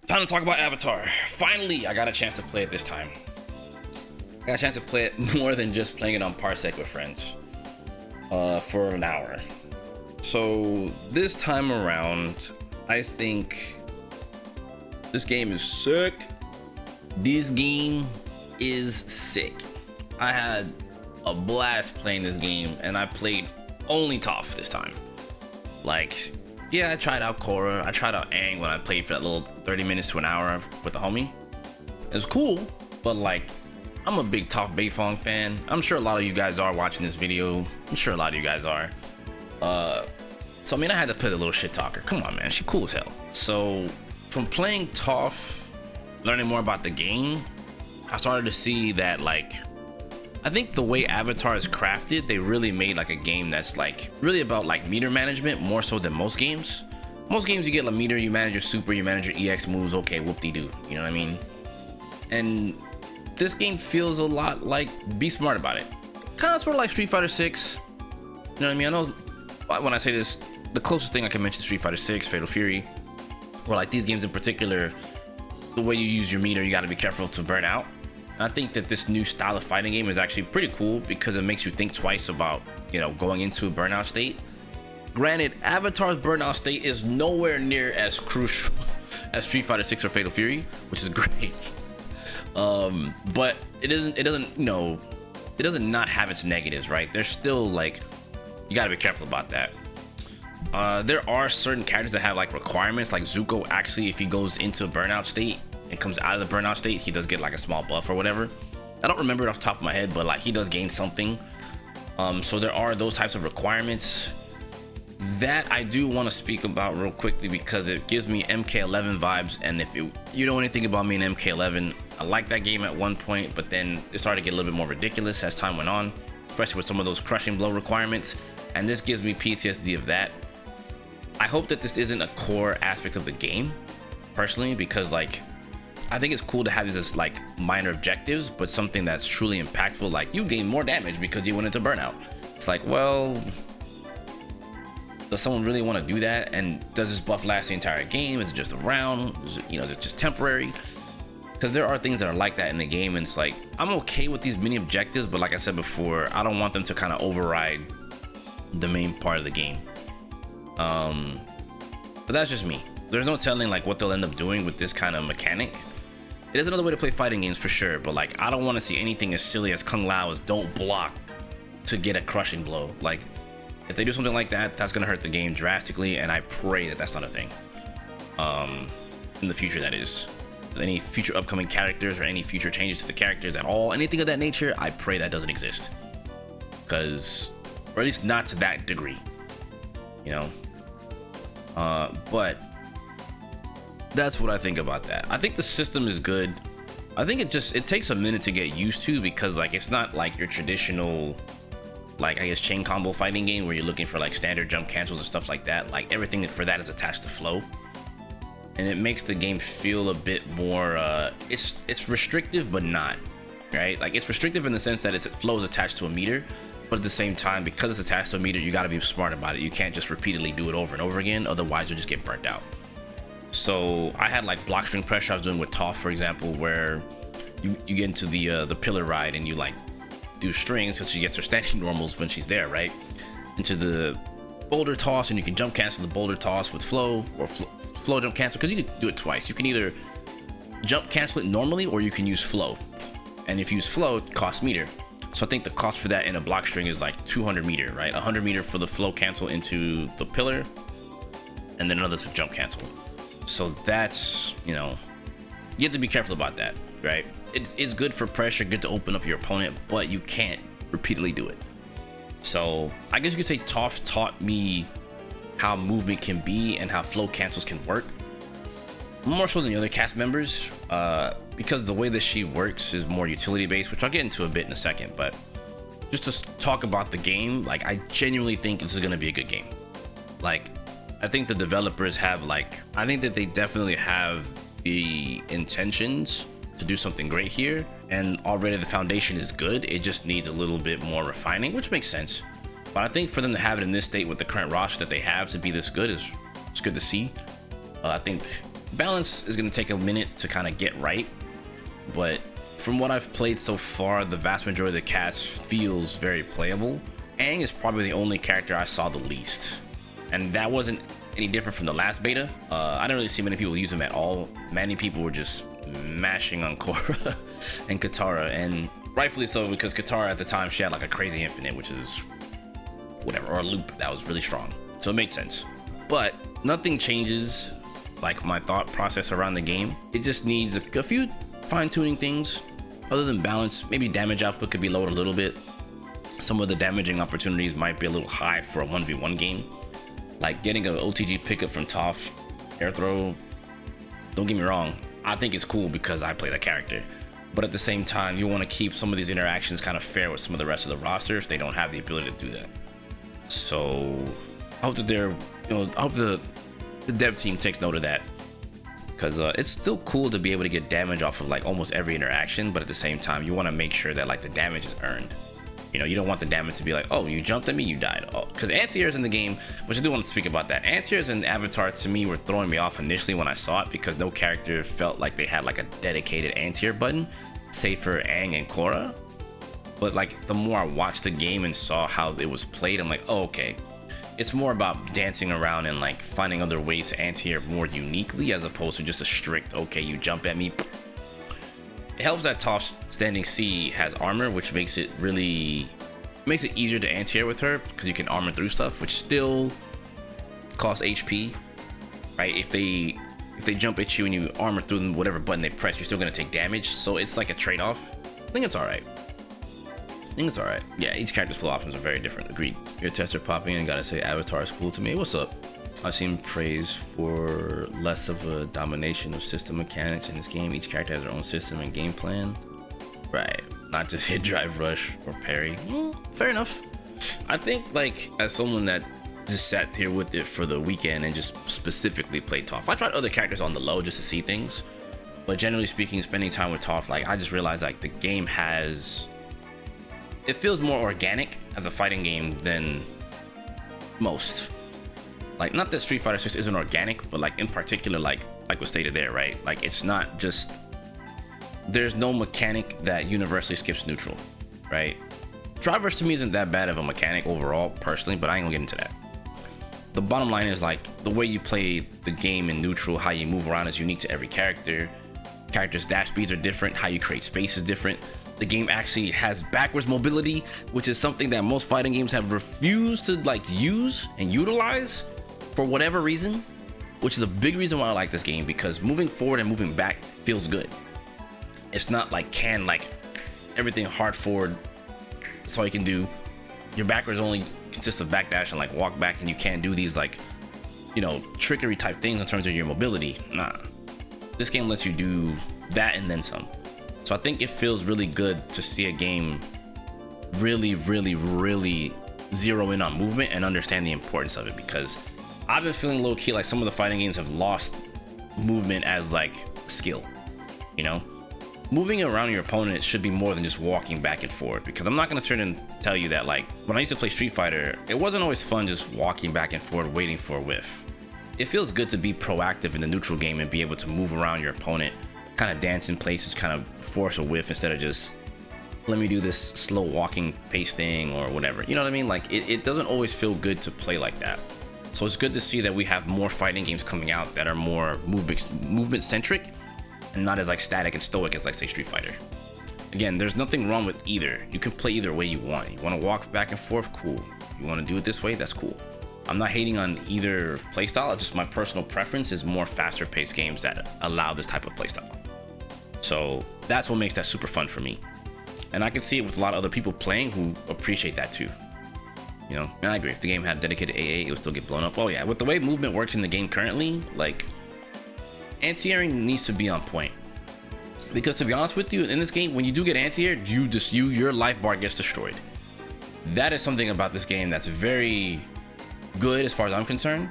Time to talk about Avatar. Finally, I got a chance to play it this time. I got a chance to play it more than just playing it on Parsec with friends for an hour. So this time around, I think this game is sick. This game is sick. I had a blast playing this game, and I played only Toph this time. Like, yeah, I tried out Korra, I tried out Aang when I played for that little 30 minutes to an hour with the homie. It was cool, but like, I'm a big Toph Beifong fan. I'm sure a lot of you guys are watching this video. I'm sure a lot of you guys are. So I mean, I had to play the little shit talker. Come on, man, she cool as hell. So from playing Toph, learning more about the game, I started to see that, like, I think the way Avatar is crafted, they really made like a game that's like really about like meter management more so than most games. Most games you get a meter, you manage your super, you manage your EX moves, okay, whoop-de-doo, you know what I mean? And this game feels a lot like Be Smart About It. Kind of sort of like Street Fighter 6. You know what I mean? I know when I say this, the closest thing I can mention is Street Fighter 6, Fatal Fury, or like these games in particular, the way you use your meter, you got to be careful to burn out. I think that this new style of fighting game is actually pretty cool because it makes you think twice about, you know, going into a burnout state. Granted, Avatar's burnout state is nowhere near as crucial as Street Fighter 6 or Fatal Fury, which is great. But it doesn't not have its negatives, right? There's still like, you gotta be careful about that. There are certain characters that have like requirements, like Zuko actually, if he goes into a burnout state and comes out of the burnout state, he does get like a small buff or whatever. I don't remember it off the top of my head, but like he does gain something. So there are those types of requirements that I do want to speak about real quickly because it gives me MK11 vibes. And if you know anything about me in MK11, I liked that game at one point, but then it started to get a little bit more ridiculous as time went on, especially with some of those crushing blow requirements. And this gives me PTSD of that. I hope that this isn't a core aspect of the game, personally, because like, I think it's cool to have these as like minor objectives, but something that's truly impactful, like you gain more damage because you went into burnout. It's like, well, does someone really want to do that? And does this buff last the entire game? Is it just a round? Is it just temporary? Because there are things that are like that in the game, and it's like, I'm okay with these mini objectives, but like I said before, I don't want them to kind of override the main part of the game. But that's just me. There's no telling like what they'll end up doing with this kind of mechanic. It is another way to play fighting games for sure, but like, I don't want to see anything as silly as Kung Lao's don't block to get a crushing blow. Like, if they do something like that, that's gonna hurt the game drastically, and I pray that that's not a thing in the future. That is, any future upcoming characters or any future changes to the characters at all, anything of that nature, I pray that doesn't exist, because, or at least not to that degree, you know. But that's what I think about that. I think the system is good. I think it takes a minute to get used to, because like, it's not like your traditional, like, I guess, chain combo fighting game where you're looking for like standard jump cancels and stuff like that. Like, everything for that is attached to flow, and it makes the game feel a bit more it's restrictive, but not, right? Like, it's restrictive in the sense that its flow is attached to a meter, but at the same time, because it's attached to a meter, you got to be smart about it. You can't just repeatedly do it over and over again, otherwise you'll just get burnt out. So I had like block string pressure I was doing with Toph, for example, where you get into the pillar ride and you like do strings, so she gets her standing normals when she's there, right? Into the boulder toss, and you can jump cancel the boulder toss with flow, or flow jump cancel, because you can do it twice. You can either jump cancel it normally, or you can use flow, and if you use flow, it costs meter. So I think the cost for that in a block string is like 200 meter, right? 100 meter for the flow cancel into the pillar, and then another to jump cancel. So that's, you know, you have to be careful about that, right? It's good for pressure, good to open up your opponent, but you can't repeatedly do it. So I guess you could say Toph taught me how movement can be and how flow cancels can work, more so than the other cast members, because the way that she works is more utility based, which I'll get into a bit in a second. But just to talk about the game, like, I genuinely think this is going to be a good game. Like, I think the developers have I think that they definitely have the intentions to do something great here, and already the foundation is good. It just needs a little bit more refining, which makes sense. But I think for them to have it in this state with the current roster that they have to be this good it's good to see. I think balance is going to take a minute to kind of get right, but from what I've played so far, the vast majority of the cats feels very playable. Aang is probably the only character I saw the least, and that wasn't any different from the last beta. I didn't really see many people use him at all. Many people were just mashing on Korra and Katara, and rightfully so, because Katara at the time, she had like a crazy infinite, which is whatever, or a loop that was really strong, so it makes sense. But nothing changes like my thought process around the game. It just needs a few fine-tuning things. Other than balance, maybe damage output could be lowered a little bit. Some of the damaging opportunities might be a little high for a 1v1 game, like getting an OTG pickup from Toph air throw. Don't get me wrong, I think it's cool because I play that character, but at the same time, you want to keep some of these interactions kind of fair with some of the rest of the roster if they don't have the ability to do that. So I hope that I hope the dev team takes note of that, because it's still cool to be able to get damage off of like almost every interaction, but at the same time, you want to make sure that like the damage is earned. You know, you don't want the damage to be like, oh, you jumped at me, you died. Oh, because anti-airs in the game, which I do want to speak about that. Anti-airs in Avatar to me were throwing me off initially when I saw it, because no character felt like they had like a dedicated anti-air button, save for Aang and Korra. But like the more I watched the game and saw how it was played, I'm like, oh, okay. It's more about dancing around and like finding other ways to anti-air more uniquely, as opposed to just a strict, okay, you jump at me. It helps that Toph's Standing Sea has armor, which makes it easier to anti-air with her, because you can armor through stuff, which still costs HP, right? If they jump at you and you armor through them, whatever button they press, you're still gonna take damage. So it's like a trade-off. I think it's all right. Yeah, each character's flow options are very different. Agreed. Your tester popping in, gotta say Avatar is cool to me. What's up? I've seen praise for less of a domination of system mechanics in this game. Each character has their own system and game plan. Right, not just hit, drive, rush, or parry. Fair enough. I think like as someone that just sat here with it for the weekend and just specifically played Toph, I tried other characters on the low just to see things, but generally speaking, spending time with Toph, like I just realized like the game it feels more organic as a fighting game than most. Like, not that Street Fighter 6 isn't organic, but like in particular, like was stated there, right? Like it's not just, there's no mechanic that universally skips neutral, right? Drivers to me isn't that bad of a mechanic overall, personally, but I ain't gonna get into that. The bottom line is like the way you play the game in neutral, how you move around is unique to every character. Characters' dash speeds are different, how you create space is different. The game actually has backwards mobility, which is something that most fighting games have refused to like use and utilize for whatever reason, which is a big reason why I like this game, because moving forward and moving back feels good. It's not like everything hard forward, that's all you can do. Your backwards only consists of backdash and like walk back, and you can't do these like, you know, trickery type things in terms of your mobility. Nah, this game lets you do that and then some. So I think it feels really good to see a game really zero in on movement and understand the importance of it, because I've been feeling low key like some of the fighting games have lost movement as like skill. You know, moving around your opponent should be more than just walking back and forth, because I'm not gonna sit and tell you that like when I used to play Street Fighter, it wasn't always fun just walking back and forth waiting for a whiff. It feels good to be proactive in the neutral game and be able to move around your opponent, kind of dance in places, kind of force a whiff, instead of just let me do this slow walking pace thing or whatever. You know what I mean? Like it doesn't always feel good to play like that. So it's good to see that we have more fighting games coming out that are more movement centric and not as like static and stoic as like say Street Fighter. Again, there's nothing wrong with either. You can play either way you want. You want to walk back and forth, cool. You want to do it this way, that's cool. I'm not hating on either playstyle. Just my personal preference is more faster paced games that allow this type of playstyle. So that's what makes that super fun for me. And I can see it with a lot of other people playing who appreciate that too. You know, and I agree, if the game had dedicated AA, it would still get blown up. Oh yeah, with the way movement works in the game currently, like anti-airing needs to be on point. Because to be honest with you, in this game, when you do get anti-aired, your life bar gets destroyed. That is something about this game that's very good as far as I'm concerned.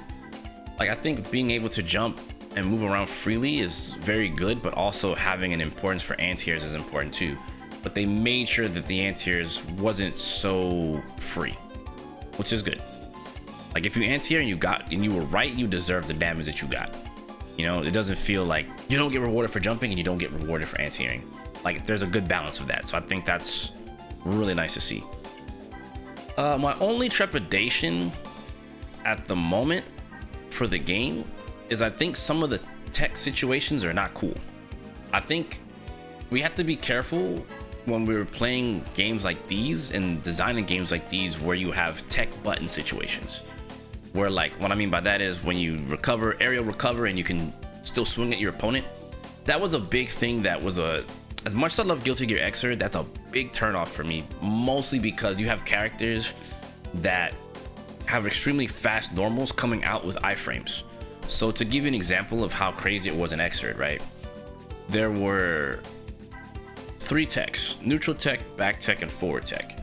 Like I think being able to jump and move around freely is very good, but also having an importance for anti-airs is important too. But they made sure that the anti-airs wasn't so free, which is good. Like if you anti-air and you were right, you deserve the damage that you got. You know, it doesn't feel like you don't get rewarded for jumping and you don't get rewarded for anti-airing. Like, there's a good balance of that. So I think that's really nice to see. My only trepidation at the moment for the game is I think some of the tech situations are not cool. I think we have to be careful when we're playing games like these and designing games like these where you have tech button situations. Where, like, what I mean by that is when you recover, aerial recover, and you can still swing at your opponent. That was a big thing. That was as much as I love Guilty Gear Xrd, that's a big turnoff for me, mostly because you have characters that have extremely fast normals coming out with iframes. So to give you an example of how crazy it was in Xrd, right? There were 3 techs: neutral tech, back tech, and forward tech.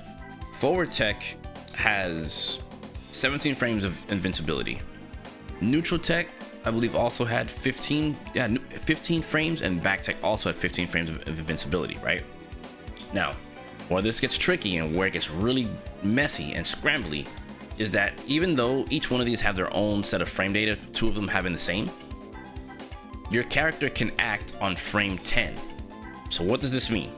Forward tech has 17 frames of invincibility. Neutral tech, I believe, also had 15 frames, and back tech also had 15 frames of invincibility, right? Now, where this gets tricky and where it gets really messy and scrambly is that even though each one of these have their own set of frame data, 2 of them having the same, your character can act on frame 10. So what does this mean?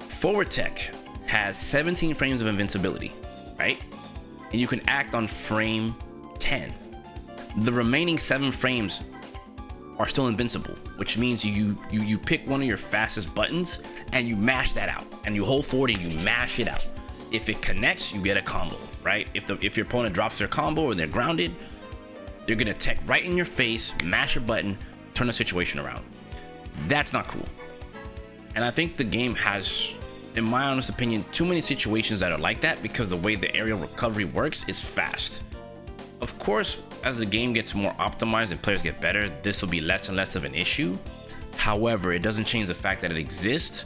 Forward tech has 17 frames of invincibility, right? And you can act on frame 10. The remaining 7 frames are still invincible, which means you pick one of your fastest buttons and you mash that out, and you hold forward and you mash it out. If it connects, you get a combo, right? If your opponent drops their combo or they're grounded, you're gonna tech right in your face, mash a button, turn the situation around. That's not cool. And I think the game has, in my honest opinion, too many situations that are like that because the way the aerial recovery works is fast. Of course, as the game gets more optimized and players get better, this will be less and less of an issue. However, it doesn't change the fact that it exists,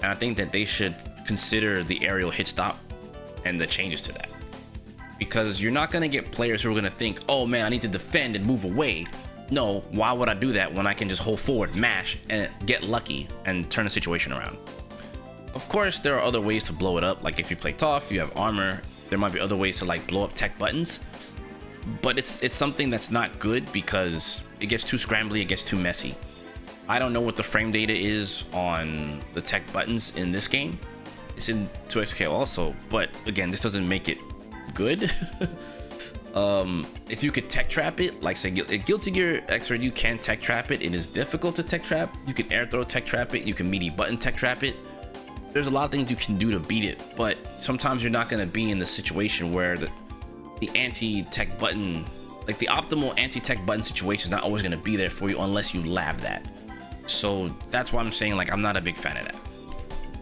and I think that they should consider the aerial hit stop and the changes to that. Because you're not going to get players who are going to think, oh man, I need to defend and move away. No, why would I do that when I can just hold forward, mash, and get lucky and turn the situation around? Of course, there are other ways to blow it up. Like if you play tough, you have armor, there might be other ways to like blow up tech buttons. But it's something that's not good because it gets too scrambly, it gets too messy. I don't know what the frame data is on the tech buttons in this game. It's in 2xk also, but again, this doesn't make it good. If you could tech trap it, like say Guilty Gear Xrd, you can tech trap it. It is difficult to tech trap. You can air throw tech trap it. You can meaty button tech trap it. There's a lot of things you can do to beat it, but sometimes you're not going to be in the situation where the anti-tech button, like the optimal anti-tech button situation is not always going to be there for you unless you lab that. So that's why I'm saying, like, I'm not a big fan of that.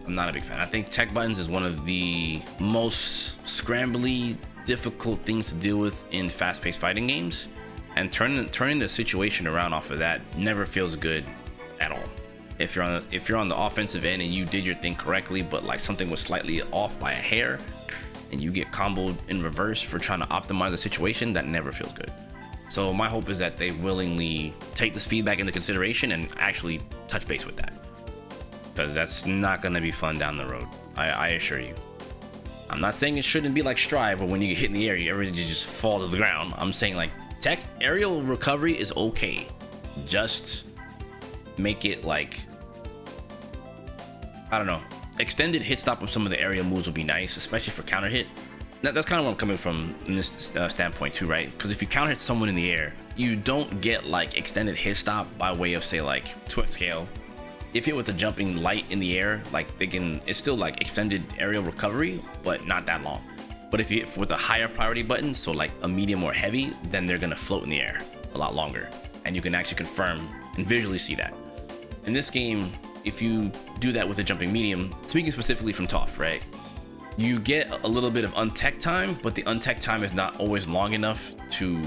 I'm not a big fan. I think tech buttons is one of the most scrambly, difficult things to deal with in fast-paced fighting games, and turning the situation around off of that never feels good at all. If you're on the offensive end and you did your thing correctly, but like something was slightly off by a hair, and you get comboed in reverse for trying to optimize the situation, that never feels good. So my hope is that they willingly take this feedback into consideration and actually touch base with that, because that's not going to be fun down the road. I assure you. I'm not saying it shouldn't be like Strive, where when you get hit in the air, everything just falls to the ground. I'm saying like tech aerial recovery is okay. Just make it like, I don't know, extended hit stop of some of the aerial moves would be nice, especially for counter hit. That's kind of where I'm coming from in this standpoint too, right? Because if you counter hit someone in the air, you don't get like extended hit stop by way of say like 2x scale. If you're with the jumping light in the air, like it's still like extended aerial recovery, but not that long. But if you with a higher priority button, so like a medium or heavy, then they're gonna float in the air a lot longer, and you can actually confirm and visually see that. In this game, if you do that with a jumping medium, speaking specifically from TOF, right? You get a little bit of untech time, but the untech time is not always long enough to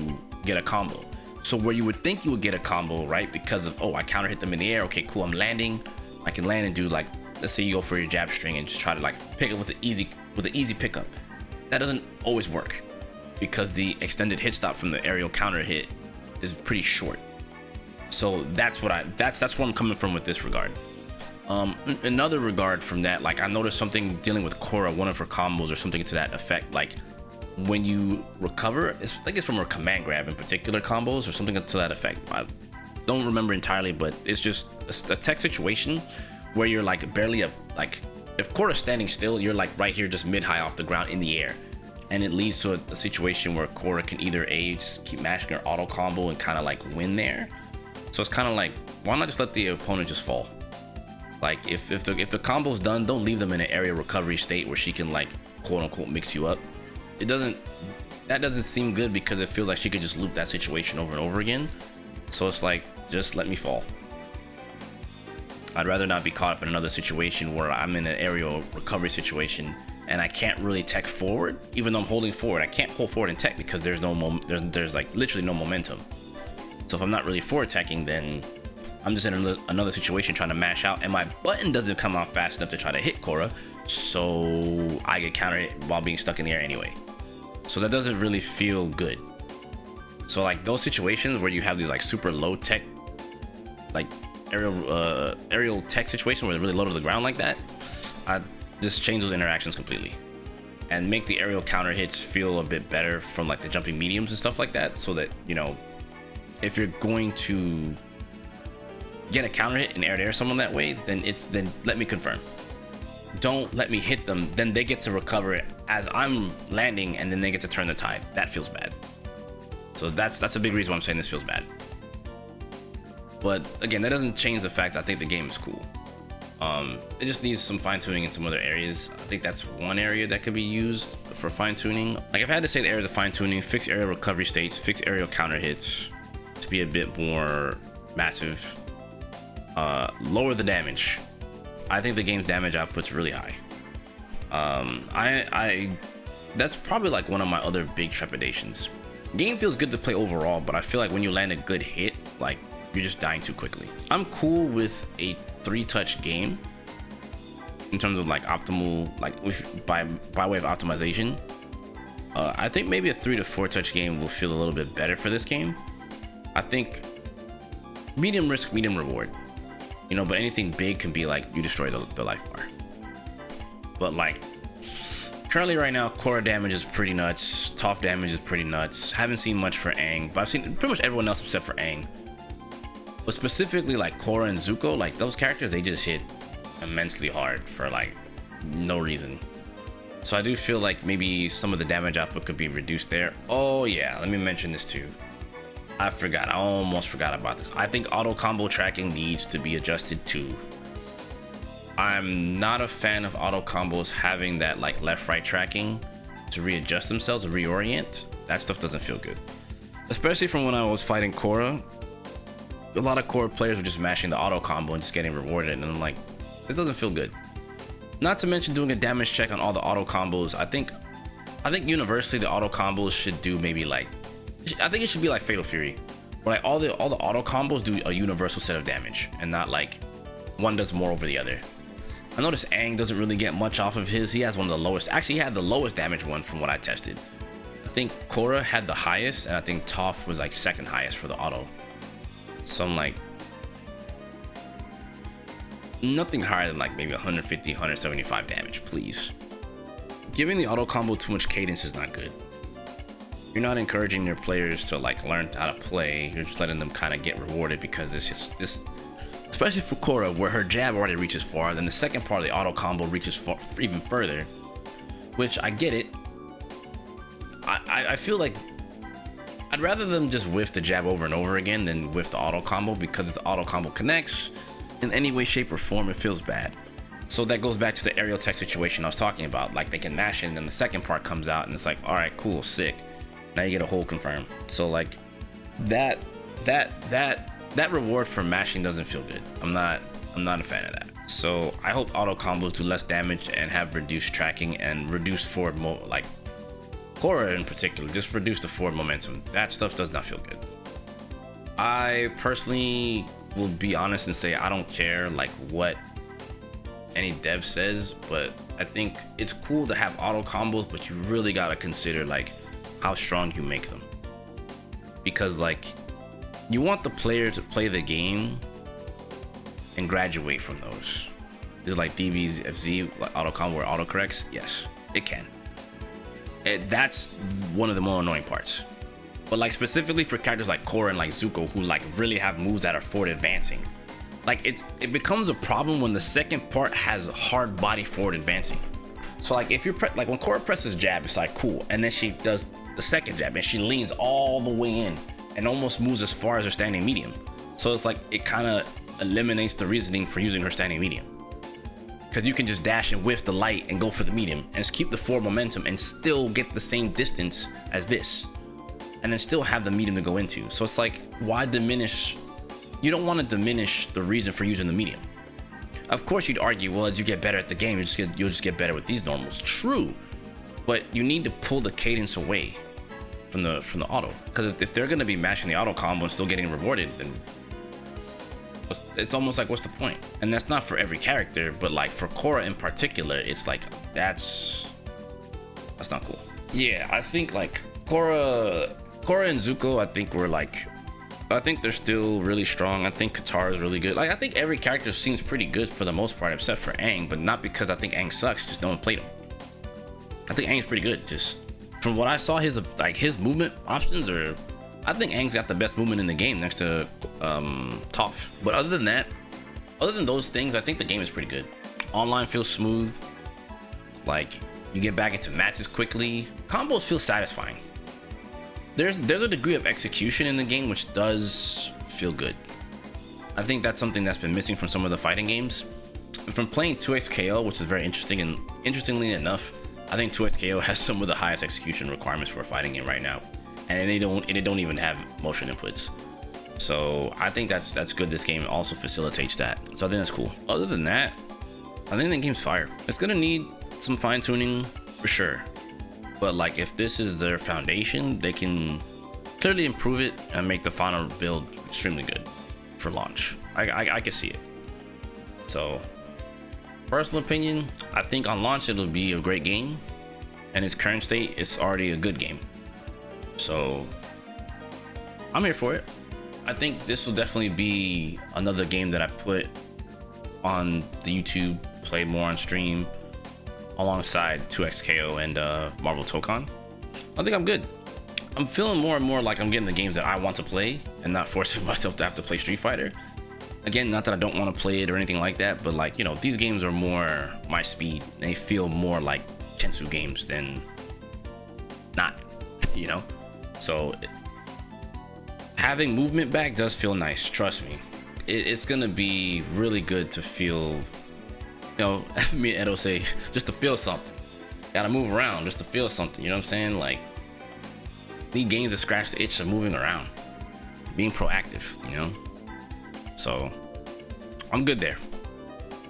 get a combo. So where you would think you would get a combo, right? Because of, oh, I counter hit them in the air. Okay, cool, I'm landing. I can land and do like, let's say you go for your jab string and just try to like pick it with the easy pickup. That doesn't always work because the extended hit stop from the aerial counter hit is pretty short. So that's where I'm coming from with this regard. Another regard from that, like I noticed something dealing with Korra, one of her combos or something to that effect, like when you recover, I think it's from her command grab in particular combos or something to that effect. don't remember entirely, but it's just a tech situation where you're like barely like if Korra's standing still, you're like right here just mid-high off the ground in the air. And it leads to a situation where Korra can either A, just keep mashing her auto combo and kind of like win there. So it's kind of like, why not just let the opponent just fall? Like if the combo's done, don't leave them in an area recovery state where she can like quote unquote mix you up. That doesn't seem good because it feels like she could just loop that situation over and over again. So it's like, just let me fall. I'd rather not be caught up in another situation where I'm in an aerial recovery situation and I can't really tech forward, even though I'm holding forward. I can't hold forward and tech because there's there's like literally no momentum. So if I'm not really forward teching, then I'm just in another situation trying to mash out, and my button doesn't come out fast enough to try to hit Korra, so I get countered while being stuck in the air anyway. So that doesn't really feel good. So like those situations where you have these like super low tech, like aerial tech situation where it's really low to the ground like that, I just change those interactions completely and make the aerial counter hits feel a bit better from like the jumping mediums and stuff like that, so that, you know, if you're going to get a counter hit and air to air someone that way, then let me confirm. Don't let me hit them, then they get to recover it as I'm landing, and then they get to turn the tide. That feels bad. So that's a big reason why I'm saying this feels bad. But again, that doesn't change the fact that I think the game is cool. It just needs some fine tuning in some other areas. I think that's one area that could be used for fine tuning. Like if I had to say the areas of fine tuning, fix aerial recovery states, fix aerial counter hits to be a bit more massive, lower the damage. I think the game's damage output's really high. That's probably like one of my other big trepidations. Game feels good to play overall, but I feel like when you land a good hit, like you're just dying too quickly. I'm cool with a 3-touch game in terms of like optimal, like by way of optimization. I think maybe a 3 to 4 touch game will feel a little bit better for this game. I think medium risk, medium reward. You know, but anything big can be like you destroy the life bar. But like currently right now, Korra damage is pretty nuts. Toph damage is pretty nuts. Haven't seen much for Aang, but I've seen pretty much everyone else except for Aang. But specifically like Korra and Zuko, like those characters, they just hit immensely hard for like no reason. So I do feel like maybe some of the damage output could be reduced there. Oh yeah, let me mention this too. I almost forgot about this. I think auto combo tracking needs to be adjusted too. I'm not a fan of auto combos having that like left-right tracking to readjust themselves and reorient. That stuff doesn't feel good. Especially from when I was fighting Korra. A lot of Korra players were just mashing the auto combo and just getting rewarded, and I'm like, this doesn't feel good. Not to mention doing a damage check on all the auto combos. I think universally the auto combos should do maybe like, I think it should be like Fatal Fury, where like all the auto combos do a universal set of damage and not like one does more over the other. I noticed Aang doesn't really get much off of his. He has one of the lowest. Actually, he had the lowest damage one from what I tested. I think Korra had the highest, and I think Toph was like second highest for the auto. So I'm like, nothing higher than like maybe 150, 175 damage, please. Giving the auto combo too much cadence is not good. You're not encouraging your players to like learn how to play. You're just letting them kind of get rewarded because it's just this, especially for Korra, where her jab already reaches far, then the second part of the auto combo reaches far, even further, which I get it. I feel like I'd rather them just whiff the jab over and over again than whiff the auto combo, because if the auto combo connects in any way, shape, or form, it feels bad. So that goes back to the aerial tech situation I was talking about. Like they can mash it, and then the second part comes out, and it's like, all right, cool, sick. Now you get a hold confirm. So like that reward for mashing doesn't feel good. I'm not a fan of that. So I hope auto combos do less damage and have reduced tracking and reduced forward like Korra in particular, just reduce the forward momentum. That stuff does not feel good. I personally will be honest and say I don't care like what any dev says, but I think it's cool to have auto combos, but you really gotta consider like how strong you make them, because like you want the player to play the game and graduate from those. Is it like DB's FZ like auto combo or auto corrects? Yes, it can. That's one of the more annoying parts. But like specifically for characters like Korra and like Zuko, who like really have moves that are forward advancing, like it becomes a problem when the second part has hard body forward advancing. So like if you're like when Korra presses jab, it's like cool, and then she does the second jab and she leans all the way in and almost moves as far as her standing medium. So it's like it kind of eliminates the reasoning for using her standing medium, because you can just dash and whiff the light and go for the medium and just keep the forward momentum and still get the same distance as this, and then still have the medium to go into. So it's like, why diminish? You don't want to diminish the reason for using the medium. Of course you'd argue, well, as you get better at the game, you'll just get better with these normals. True, but you need to pull the cadence away from the auto, because if they're going to be mashing the auto combo and still getting rewarded, then it's almost like, what's the point? And that's not for every character, but like for Korra in particular, it's like that's not cool. Yeah, I think like Korra and Zuko, I think they're still really strong. I think Katara is really good. Like I think every character seems pretty good for the most part, except for Aang, but not because I think Aang sucks, just no one played him. I think Aang's pretty good. Just from what I saw, his movement options are, I think Aang's got the best movement in the game next to Toph. But other than those things, I think the game is pretty good. Online feels smooth. Like you get back into matches quickly. Combos feel satisfying. There's a degree of execution in the game which does feel good. I think that's something that's been missing from some of the fighting games. And from playing 2XKO, which is very interesting, and interestingly enough, I think 2XKO has some of the highest execution requirements for a fighting game right now, and they don't even have motion inputs. So I think that's good. This game also facilitates that, so I think that's cool. Other than that, I think the game's fire. It's gonna need some fine tuning for sure. But like if this is their foundation, they can clearly improve it and make the final build extremely good for launch. I can see it. So personal opinion, I think on launch it'll be a great game. In its current state, it's already a good game. So I'm here for it. I think this will definitely be another game that I put on the YouTube, play more on stream, alongside 2XKO and Marvel Tokon. I think I'm good. I'm feeling more and more like I'm getting the games that I want to play and not forcing myself to have to play Street Fighter. Again, not that I don't want to play it or anything like that, but like, you know, these games are more my speed. They feel more like Kensu games than not, you know? So having movement back does feel nice, trust me. It's gonna be really good to feel, you know, as me and Edo say, just to feel something. Gotta move around just to feel something, you know what I'm saying? Like, need games that scratch the itch of moving around, being proactive, you know? So, I'm good there.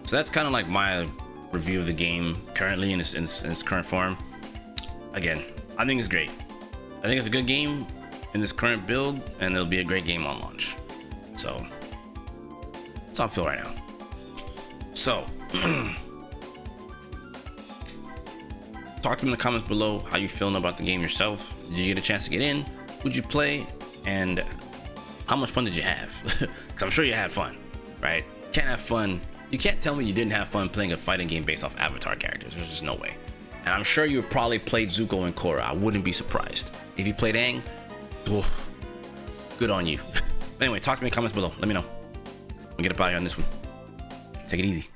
So that's kind of like my review of the game currently in its current form. Again, I think it's great. I think it's a good game in this current build, and it'll be a great game on launch. So, that's how I feel right now. So, talk to me in the comments below how you feeling about the game yourself. Did you get a chance to get in? Would you play? And how much fun did you have? Because I'm sure you had fun, right? Can't have fun. You can't tell me you didn't have fun playing a fighting game based off Avatar characters. There's just no way. And I'm sure you probably played Zuko and Korra. I wouldn't be surprised. If you played Aang, good on you. Anyway, talk to me in the comments below. Let me know. We'll get up out of here on this one. Take it easy.